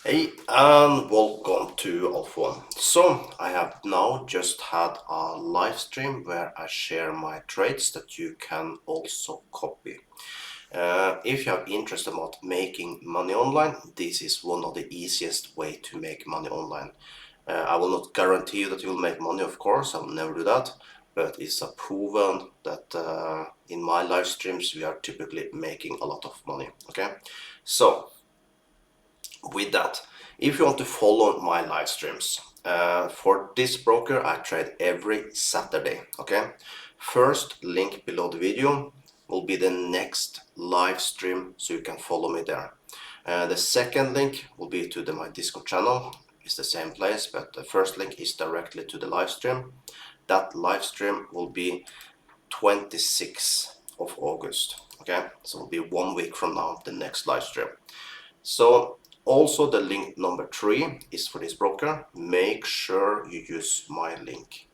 Hey and welcome to Alpha One. So I have now just had a live stream where I share my trades that you can also copy. If you have interest about making money online, this is one of the easiest way to make money online. I will not guarantee you that you will make money, of course, I will never do that, but it's a proven that in my live streams we are typically making a lot of money. Okay, so with that, if you want to follow my live streams, for this broker I trade every Saturday. Okay, first link below the video will be the next live stream, so you can follow me there. The second link will be to my Discord channel. It's the same place, but the first link is directly to the live stream. That live stream will be 26th of August. Okay, so it'll be 1 week from now, the next live stream. So also the link number 3 is for this broker. Make sure you use my link.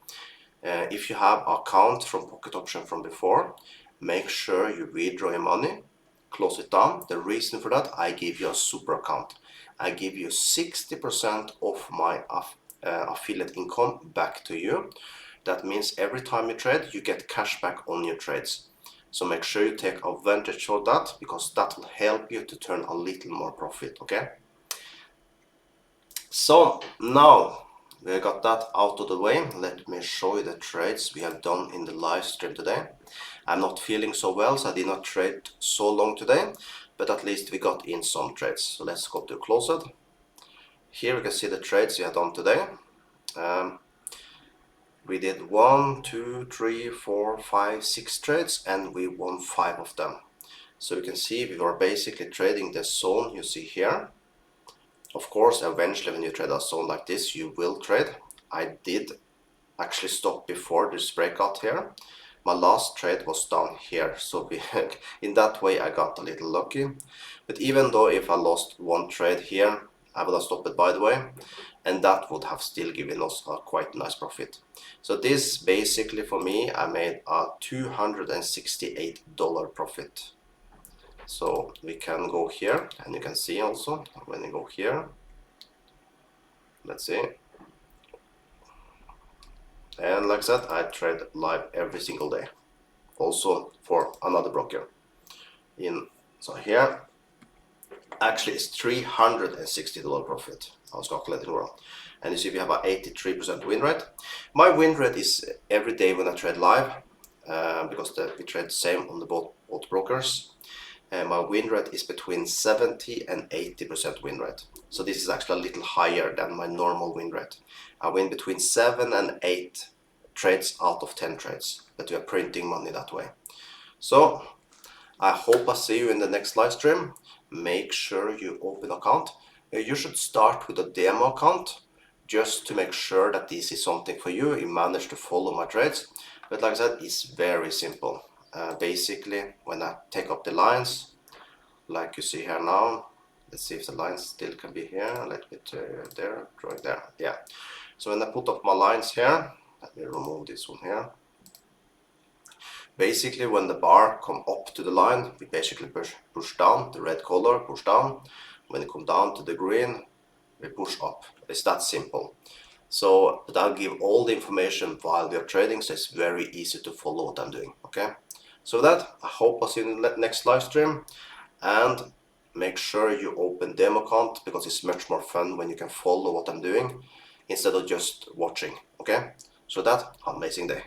If you have an account from Pocket Option from before, make sure you withdraw your money, close it down. The reason for that, I give you a super account. I give you 60% of my affiliate income back to you. That means every time you trade, you get cash back on your trades. So make sure you take advantage of that, because that will help you to turn a little more profit. Okay, so now we got that out of the way. Let me show you the trades we have done in the live stream today. I'm not feeling so well, so I did not trade so long today, but at least we got in some trades. So let's go to closed. Here we can see the trades we have done today. We did 1, 2, 3, 4, 5, 6 trades, and we won 5 of them. So you can see we were basically trading the zone you see here. Of course, eventually when you trade a zone like this, you will trade. I did actually stop before this breakout here. My last trade was down here, so in that way I got a little lucky. But even though if I lost one trade here, I would have stopped it, by the way, and that would have still given us a quite nice profit. So this basically for me, I made a $268 profit. So we can go here, and you can see also when you go here, let's see, and like that I trade live every single day, also for another broker. So here actually it's $360 profit. I was calculating wrong. And you see we have an 83% win rate. My win rate is every day when I trade live, because we trade the same on the both brokers. My win rate is between 70 and 80% win rate. So this is actually a little higher than my normal win rate. I win between 7 and 8 trades out of 10 trades, but we are printing money that way. So I hope I see you in the next live stream. Make sure you open account. You should start with a demo account just to make sure that this is something for you. You manage to follow my trades. But like I said, it's very simple. Basically, when I take up the lines, like you see here now, let's see if the lines still can be here. Let me there, draw it there. Yeah. So when I put up my lines here, let me remove this one here. Basically, when the bar come up to the line, we basically push down, the red color, push down. When it come down to the green, we push up. It's that simple. So, but I'll give all the information while we are trading, so it's very easy to follow what I'm doing, okay? So with that, I hope I'll see you in the next live stream, and make sure you open demo account, because it's much more fun when you can follow what I'm doing instead of just watching, okay? So that, amazing day.